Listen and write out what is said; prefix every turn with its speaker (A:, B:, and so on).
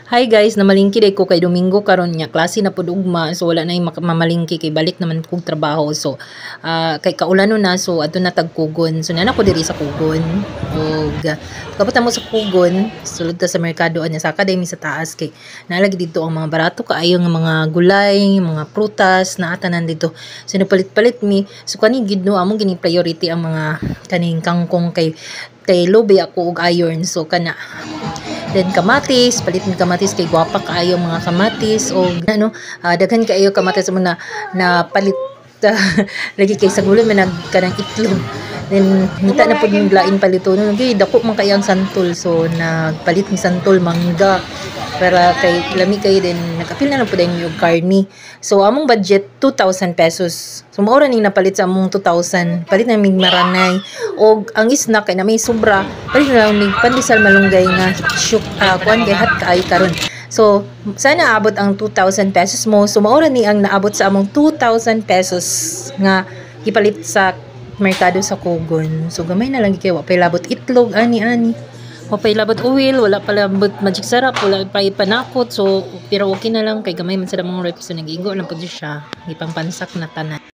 A: Hi guys, namalingki day ko kay Domingo karon nya klase na pud ugma, so wala na yung mamalingki kay balik naman kog trabaho. So kay kaulano na, so adto na tagkugon, so nana ko diri sa kugon. Og kapag mo sa kugon, sulod ta sa merkado anya saka day mi sa taas kay nalagi dito ang mga barato kaayo nga mga gulay, mga prutas na atanan dito. So napalit-palit mi, so kani gid no among gini priority ang mga kaning kangkong kay lobe ako og iron, so kana. Then kamatis, palit ng kamatis kay gwapa kaayo mga kamatis o ano, daghan kaayo kamatis mo na palit lagi kay sa gulo man nagkanang itlog. Then nita na pud yung lain palito no kay dako man kay ang santol, so nagpalit ni santol mangga para kay lami kay din nagapil na lang pud yung karni. So among budget 2,000 pesos. So mao ra ning napalit sa among 2,000. Palit na mig maranay og ang snack kay na may sobra. Palit na lang mig pandesal malunggay nga kuan kay hat kaay karon. So sana abot ang 2,000 pesos mo. So mao ra ni ang naabot sa among 2,000 pesos nga gipalit sa merkado sa Kugon. So gamay na lang kay wa pay labot itlog ani. Wapay labot oil, wala pa labot magic sarap, wala pa ipanakot. So, pero okay na lang kay gamay man sa damong rep. So, nag-igo lang po siya. Ipang pansak na tanan.